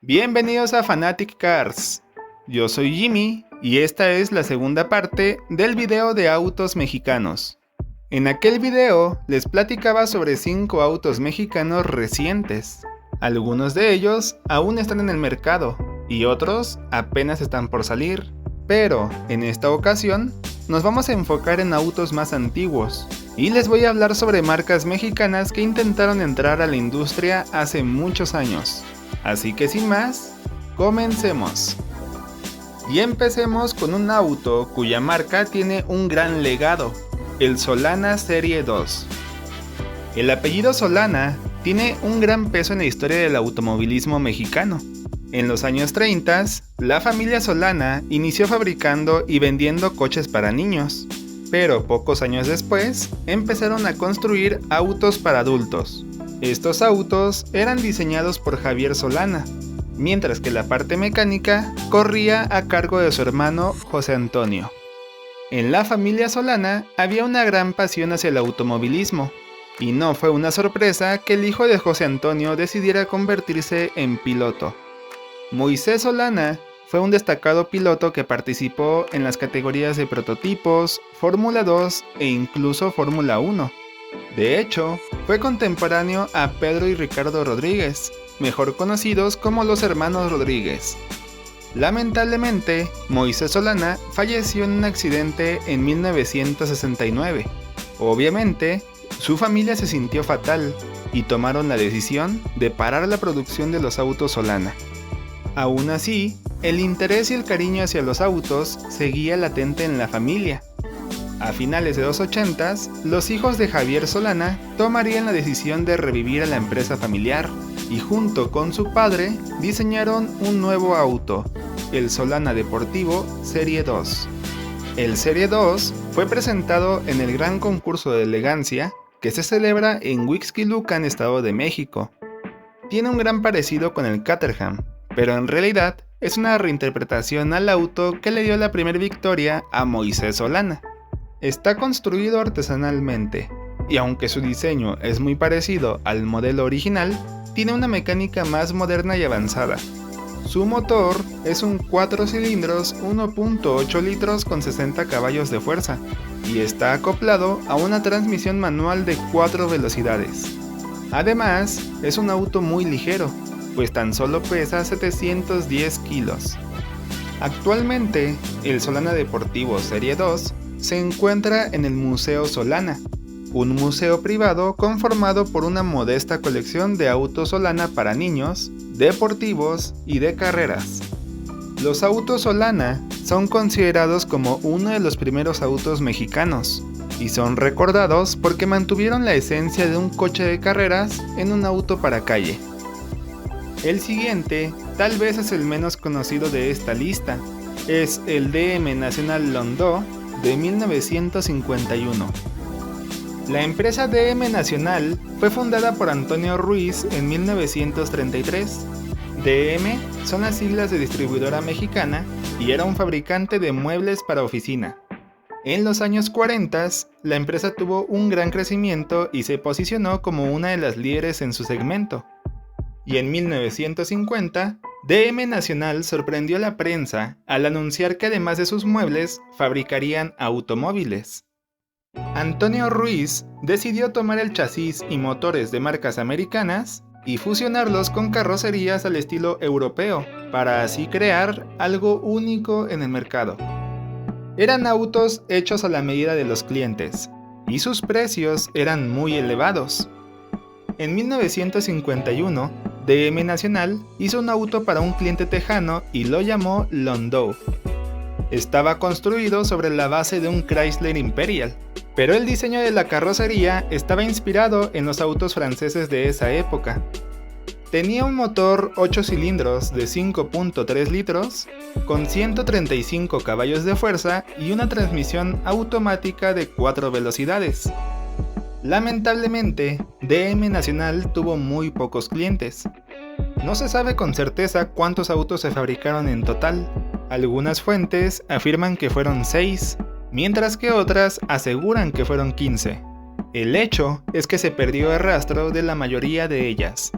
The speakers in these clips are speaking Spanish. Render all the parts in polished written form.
Bienvenidos a Fanatic Cars. Yo soy Jimmy y esta es la segunda parte del video de autos mexicanos. En aquel video les platicaba sobre 5 autos mexicanos recientes. Algunos de ellos aún están en el mercado y otros apenas están por salir. Pero en esta ocasión nos vamos a enfocar en autos más antiguos y les voy a hablar sobre marcas mexicanas que intentaron entrar a la industria hace muchos años. Así que sin más, comencemos. Y empecemos con un auto cuya marca tiene un gran legado, el Solana Serie 2. El apellido Solana tiene un gran peso en la historia del automovilismo mexicano. En los años 30, la familia Solana inició fabricando y vendiendo coches para niños, pero pocos años después empezaron a construir autos para adultos. Estos autos eran diseñados por Javier Solana, mientras que la parte mecánica corría a cargo de su hermano José Antonio. En la familia Solana había una gran pasión hacia el automovilismo, y no fue una sorpresa que el hijo de José Antonio decidiera convertirse en piloto. Moisés Solana fue un destacado piloto que participó en las categorías de prototipos, Fórmula 2 e incluso Fórmula 1. De hecho, fue contemporáneo a Pedro y Ricardo Rodríguez, mejor conocidos como los hermanos Rodríguez. Lamentablemente, Moisés Solana falleció en un accidente en 1969. Obviamente, su familia se sintió fatal y tomaron la decisión de parar la producción de los autos Solana. Aún así, el interés y el cariño hacia los autos seguía latente en la familia. A finales de los 80s, los hijos de Javier Solana tomarían la decisión de revivir a la empresa familiar y junto con su padre diseñaron un nuevo auto, el Solana Deportivo Serie 2. El Serie 2 fue presentado en el Gran Concurso de Elegancia que se celebra en Huixquilucan, Estado de México. Tiene un gran parecido con el Caterham, pero en realidad es una reinterpretación al auto que le dio la primera victoria a Moisés Solana. Está construido artesanalmente, y aunque su diseño es muy parecido al modelo original, tiene una mecánica más moderna y avanzada. Su motor es un 4 cilindros 1.8 litros con 60 caballos de fuerza, y está acoplado a una transmisión manual de 4 velocidades. Además, es un auto muy ligero, pues tan solo pesa 710 kilos. Actualmente, el Solana Deportivo Serie 2 se encuentra en el Museo Solana, un museo privado conformado por una modesta colección de autos Solana para niños, deportivos y de carreras. Los autos Solana son considerados como uno de los primeros autos mexicanos, y son recordados porque mantuvieron la esencia de un coche de carreras en un auto para calle. El siguiente, tal vez es el menos conocido de esta lista, es el DM Nacional Landau de 1951. La empresa DM Nacional fue fundada por Antonio Ruiz en 1933. DM son las siglas de Distribuidora Mexicana y era un fabricante de muebles para oficina. En los años 40, la empresa tuvo un gran crecimiento y se posicionó como una de las líderes en su segmento. Y en 1950, DM Nacional sorprendió a la prensa al anunciar que además de sus muebles, fabricarían automóviles. Antonio Ruiz decidió tomar el chasis y motores de marcas americanas y fusionarlos con carrocerías al estilo europeo, para así crear algo único en el mercado. Eran autos hechos a la medida de los clientes, y sus precios eran muy elevados. En 1951, DM Nacional hizo un auto para un cliente tejano y lo llamó Landau. Estaba construido sobre la base de un Chrysler Imperial, pero el diseño de la carrocería estaba inspirado en los autos franceses de esa época. Tenía un motor 8 cilindros de 5.3 litros, con 135 caballos de fuerza y una transmisión automática de 4 velocidades. Lamentablemente, DM Nacional tuvo muy pocos clientes. No se sabe con certeza cuántos autos se fabricaron en total. Algunas fuentes afirman que fueron 6, mientras que otras aseguran que fueron 15. El hecho es que se perdió el rastro de la mayoría de ellas.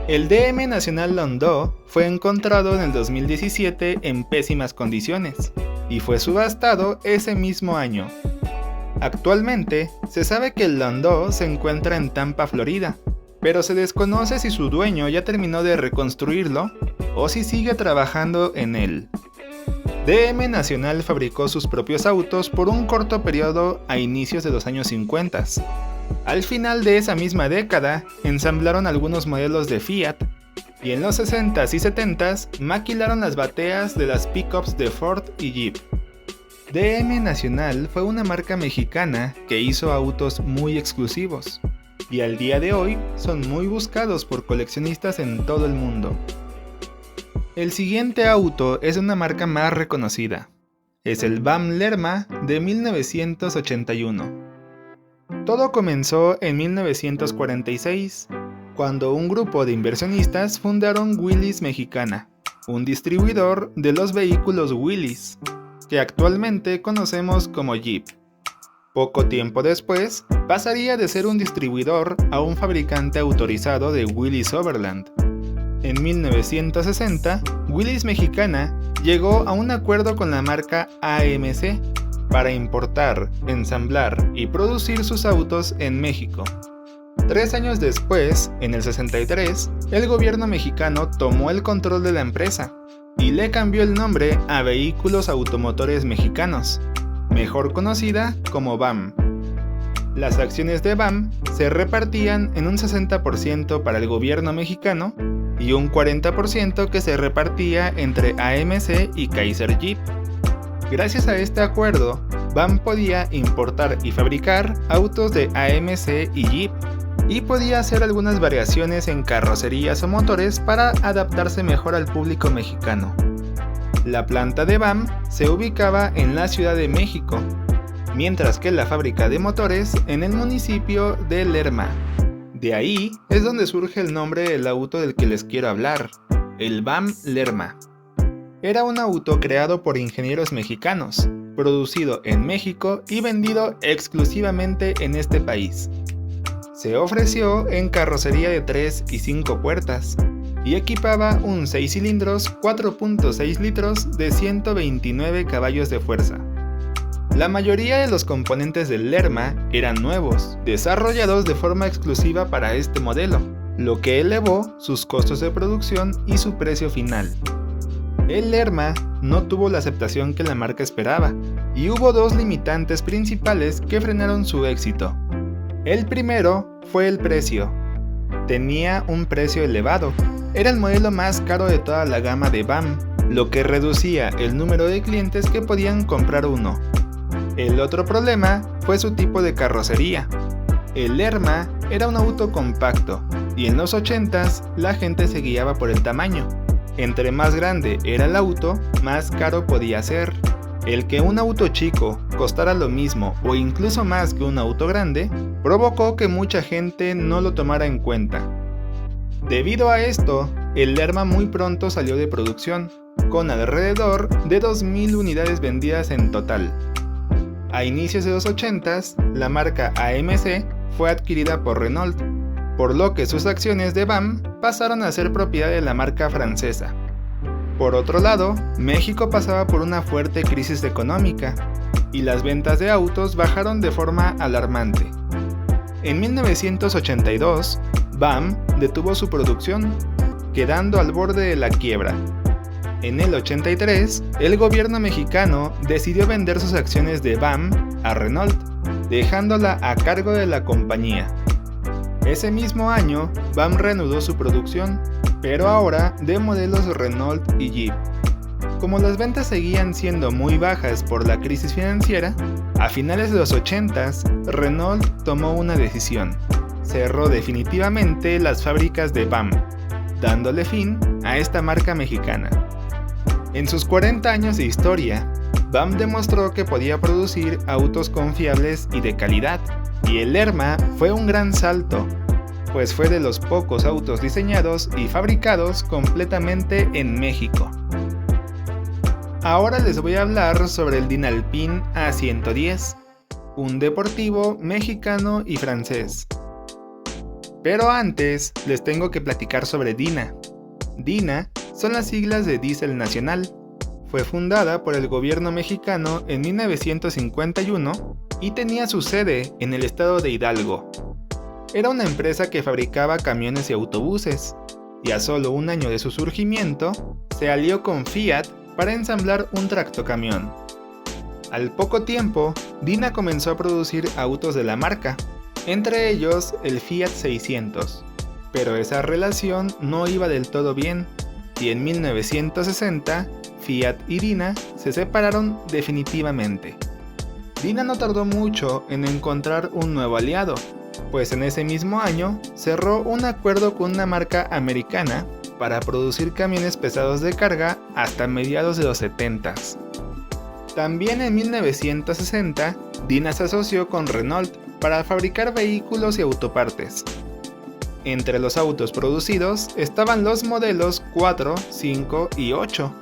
El DM Nacional Landau fue encontrado en el 2017 en pésimas condiciones y fue subastado ese mismo año. Actualmente, se sabe que el Landau se encuentra en Tampa, Florida, pero se desconoce si su dueño ya terminó de reconstruirlo o si sigue trabajando en él. DM Nacional fabricó sus propios autos por un corto periodo a inicios de los años 50. Al final de esa misma década, ensamblaron algunos modelos de Fiat, y en los 60s y 70s maquilaron las bateas de las pickups de Ford y Jeep. DM Nacional fue una marca mexicana que hizo autos muy exclusivos, y al día de hoy son muy buscados por coleccionistas en todo el mundo. El siguiente auto es una marca más reconocida. Es el BAM Lerma de 1981. Todo comenzó en 1946, cuando un grupo de inversionistas fundaron Willys Mexicana, un distribuidor de los vehículos Willys, que actualmente conocemos como Jeep. Poco tiempo después, pasaría de ser un distribuidor a un fabricante autorizado de Willys Overland. En 1960, Willys Mexicana llegó a un acuerdo con la marca AMC para importar, ensamblar y producir sus autos en México. 3 años después, en el 63, el gobierno mexicano tomó el control de la empresa y le cambió el nombre a Vehículos Automotores Mexicanos, mejor conocida como BAM. Las acciones de BAM se repartían en un 60% para el gobierno mexicano y un 40% que se repartía entre AMC y Kaiser Jeep. Gracias a este acuerdo, BAM podía importar y fabricar autos de AMC y Jeep, y podía hacer algunas variaciones en carrocerías o motores para adaptarse mejor al público mexicano. La planta de BAM se ubicaba en la Ciudad de México, mientras que la fábrica de motores en el municipio de Lerma. De ahí es donde surge el nombre del auto del que les quiero hablar, el BAM Lerma. Era un auto creado por ingenieros mexicanos, producido en México y vendido exclusivamente en este país. Se ofreció en carrocería de 3 y 5 puertas y equipaba un 6 cilindros 4.6 litros de 129 caballos de fuerza. La mayoría de los componentes del Lerma eran nuevos, desarrollados de forma exclusiva para este modelo, lo que elevó sus costos de producción y su precio final. El Lerma no tuvo la aceptación que la marca esperaba, y hubo 2 limitantes principales que frenaron su éxito. El primero fue el precio. Tenía un precio elevado, era el modelo más caro de toda la gama de BAM, lo que reducía el número de clientes que podían comprar uno. El otro problema fue su tipo de carrocería. El Lerma era un auto compacto, y en los 80s la gente se guiaba por el tamaño. Entre más grande era el auto, más caro podía ser. El que un auto chico costara lo mismo o incluso más que un auto grande, provocó que mucha gente no lo tomara en cuenta. Debido a esto, el Lerma muy pronto salió de producción, con alrededor de 2.000 unidades vendidas en total. A inicios de los 80s, la marca AMC fue adquirida por Renault, por lo que sus acciones de BAM pasaron a ser propiedad de la marca francesa. Por otro lado, México pasaba por una fuerte crisis económica, y las ventas de autos bajaron de forma alarmante. En 1982, BAM detuvo su producción, quedando al borde de la quiebra. En el 83, el gobierno mexicano decidió vender sus acciones de BAM a Renault, dejándola a cargo de la compañía. Ese mismo año, BAM reanudó su producción, pero ahora de modelos Renault y Jeep. Como las ventas seguían siendo muy bajas por la crisis financiera, a finales de los 80s, Renault tomó una decisión. Cerró definitivamente las fábricas de BAM, dándole fin a esta marca mexicana. En sus 40 años de historia, BAM demostró que podía producir autos confiables y de calidad, y el Lerma fue un gran salto, pues fue de los pocos autos diseñados y fabricados completamente en México. Ahora les voy a hablar sobre el Dinalpine A110, un deportivo mexicano y francés. Pero antes les tengo que platicar sobre DINA. DINA son las siglas de Diésel Nacional. Fue fundada por el gobierno mexicano en 1951 y tenía su sede en el estado de Hidalgo. Era una empresa que fabricaba camiones y autobuses, y a solo un año de su surgimiento, se alió con Fiat para ensamblar un tractocamión. Al poco tiempo, DINA comenzó a producir autos de la marca, entre ellos el Fiat 600, pero esa relación no iba del todo bien, y en 1960, Fiat y DINA se separaron definitivamente. DINA no tardó mucho en encontrar un nuevo aliado, pues en ese mismo año cerró un acuerdo con una marca americana para producir camiones pesados de carga hasta mediados de los 70s. También en 1960, DINA se asoció con Renault para fabricar vehículos y autopartes. Entre los autos producidos estaban los modelos 4, 5 y 8.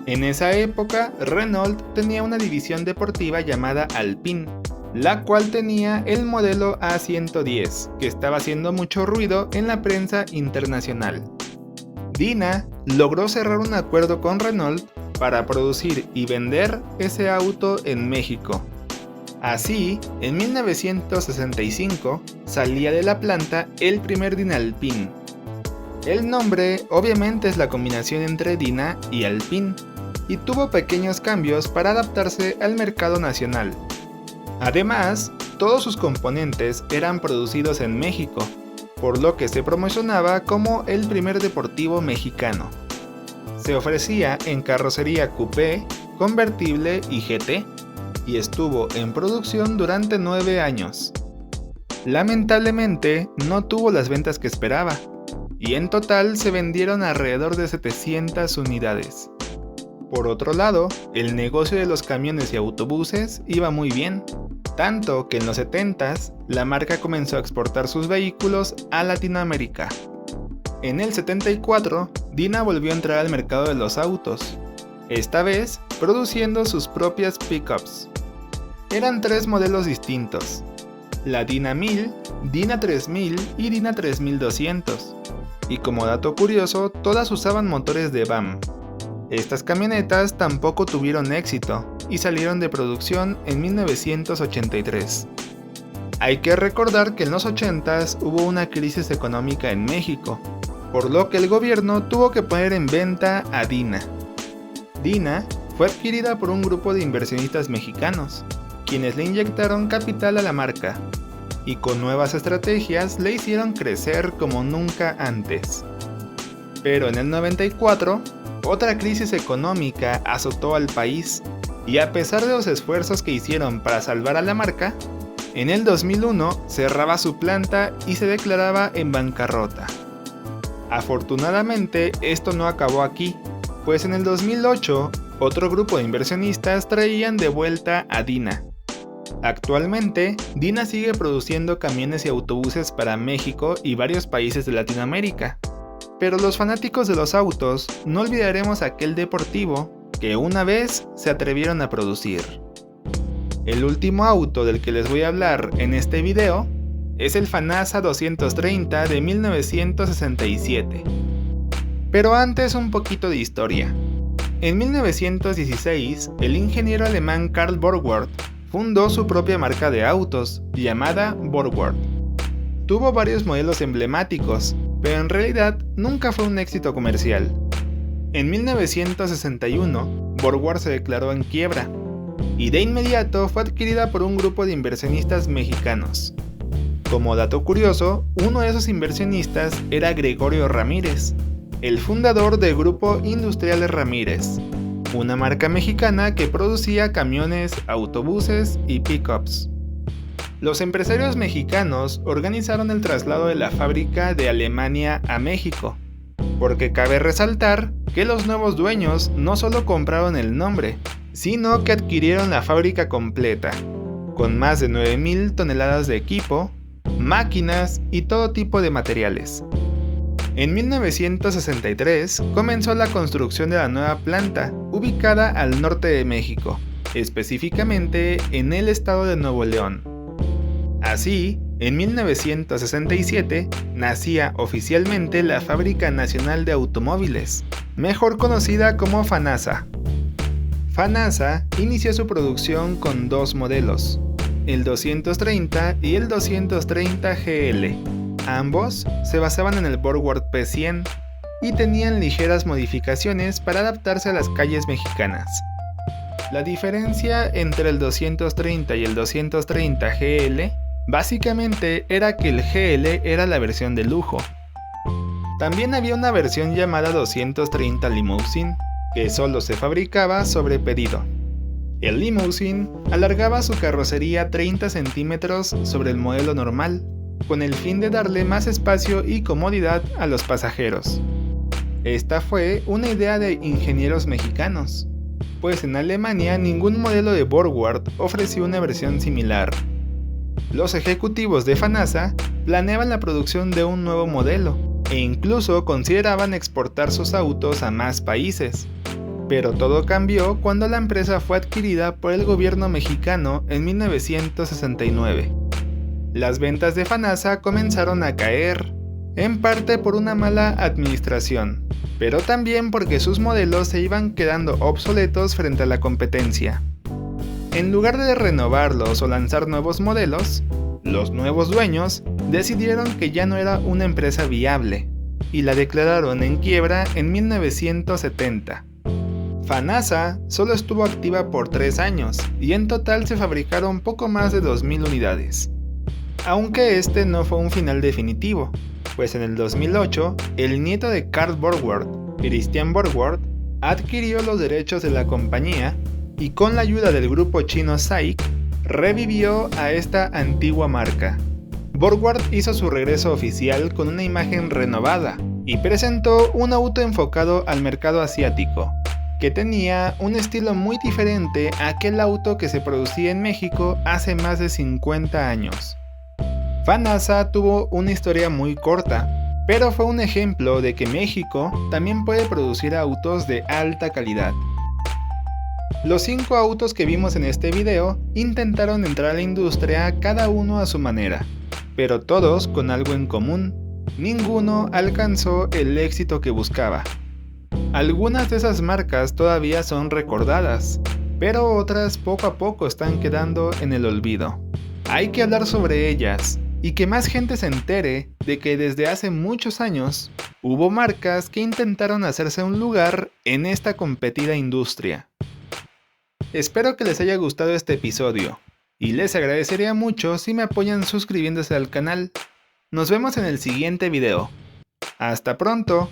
En esa época, Renault tenía una división deportiva llamada Alpine, la cual tenía el modelo A110, que estaba haciendo mucho ruido en la prensa internacional. DINA logró cerrar un acuerdo con Renault para producir y vender ese auto en México. Así, en 1965 salía de la planta el primer DINA Alpine. El nombre obviamente es la combinación entre DINA y Alpine, y tuvo pequeños cambios para adaptarse al mercado nacional. Además, todos sus componentes eran producidos en México, por lo que se promocionaba como el primer deportivo mexicano. Se ofrecía en carrocería coupé, convertible y GT, y estuvo en producción durante 9 años. Lamentablemente, no tuvo las ventas que esperaba, y en total se vendieron alrededor de 700 unidades. Por otro lado, el negocio de los camiones y autobuses iba muy bien, tanto que en los 70s la marca comenzó a exportar sus vehículos a Latinoamérica. En el 74, DINA volvió a entrar al mercado de los autos, esta vez produciendo sus propias pickups. Eran 3 modelos distintos: la DINA 1000, DINA 3000 y DINA 3200, y como dato curioso, todas usaban motores de BAM. Estas camionetas tampoco tuvieron éxito y salieron de producción en 1983. Hay que recordar que en los 80s hubo una crisis económica en México, por lo que el gobierno tuvo que poner en venta a DINA. DINA fue adquirida por un grupo de inversionistas mexicanos, quienes le inyectaron capital a la marca, y con nuevas estrategias le hicieron crecer como nunca antes. Pero en el 94, otra crisis económica azotó al país, y a pesar de los esfuerzos que hicieron para salvar a la marca, en el 2001 cerraba su planta y se declaraba en bancarrota. Afortunadamente, esto no acabó aquí, pues en el 2008 otro grupo de inversionistas traían de vuelta a DINA. Actualmente, DINA sigue produciendo camiones y autobuses para México y varios países de Latinoamérica. Pero los fanáticos de los autos no olvidaremos aquel deportivo que una vez se atrevieron a producir. El último auto del que les voy a hablar en este video es el FANASA 230 de 1967. Pero antes un poquito de historia. En 1916, el ingeniero alemán Karl Borgward fundó su propia marca de autos, llamada Borgward. Tuvo varios modelos emblemáticos, pero en realidad nunca fue un éxito comercial. En 1961, Borgward se declaró en quiebra, y de inmediato fue adquirida por un grupo de inversionistas mexicanos. Como dato curioso, uno de esos inversionistas era Gregorio Ramírez, el fundador del Grupo Industriales Ramírez, una marca mexicana que producía camiones, autobuses y pickups. Los empresarios mexicanos organizaron el traslado de la fábrica de Alemania a México, porque cabe resaltar que los nuevos dueños no solo compraron el nombre, sino que adquirieron la fábrica completa, con más de 9,000 toneladas de equipo, máquinas y todo tipo de materiales. En 1963 comenzó la construcción de la nueva planta, ubicada al norte de México, específicamente en el estado de Nuevo León. Así, En 1967 nacía oficialmente la Fábrica Nacional de Automóviles, mejor conocida como FANASA. FANASA inició su producción con dos modelos, el 230 y el 230 GL. Ambos se basaban en el Borgward P100 y tenían ligeras modificaciones para adaptarse a las calles mexicanas. La diferencia entre el 230 y el 230 GL básicamente era que el GL era la versión de lujo. También había una versión llamada 230 Limousine, que solo se fabricaba sobre pedido. El Limousine alargaba su carrocería 30 centímetros sobre el modelo normal, con el fin de darle más espacio y comodidad a los pasajeros. Esta fue una idea de ingenieros mexicanos, pues en Alemania ningún modelo de Borgward ofreció una versión similar. Los ejecutivos de FANASA planeaban la producción de un nuevo modelo e incluso consideraban exportar sus autos a más países. Pero todo cambió cuando la empresa fue adquirida por el gobierno mexicano en 1969. Las ventas de FANASA comenzaron a caer, en parte por una mala administración, pero también porque sus modelos se iban quedando obsoletos frente a la competencia. En lugar de renovarlos o lanzar nuevos modelos, los nuevos dueños decidieron que ya no era una empresa viable y la declararon en quiebra en 1970. FANASA solo estuvo activa por 3 años y en total se fabricaron poco más de 2.000 unidades. Aunque este no fue un final definitivo, pues en el 2008 el nieto de Carl Borgward, Christian Borgward, adquirió los derechos de la compañía y con la ayuda del grupo chino SAIC, revivió a esta antigua marca. Borgward hizo su regreso oficial con una imagen renovada y presentó un auto enfocado al mercado asiático, que tenía un estilo muy diferente a aquel auto que se producía en México hace más de 50 años. FANASA tuvo una historia muy corta, pero fue un ejemplo de que México también puede producir autos de alta calidad. Los 5 autos que vimos en este video intentaron entrar a la industria cada uno a su manera, pero todos con algo en común: ninguno alcanzó el éxito que buscaba. Algunas de esas marcas todavía son recordadas, pero otras poco a poco están quedando en el olvido. Hay que hablar sobre ellas y que más gente se entere de que desde hace muchos años hubo marcas que intentaron hacerse un lugar en esta competida industria. Espero que les haya gustado este episodio y les agradecería mucho si me apoyan suscribiéndose al canal. Nos vemos en el siguiente video. ¡Hasta pronto!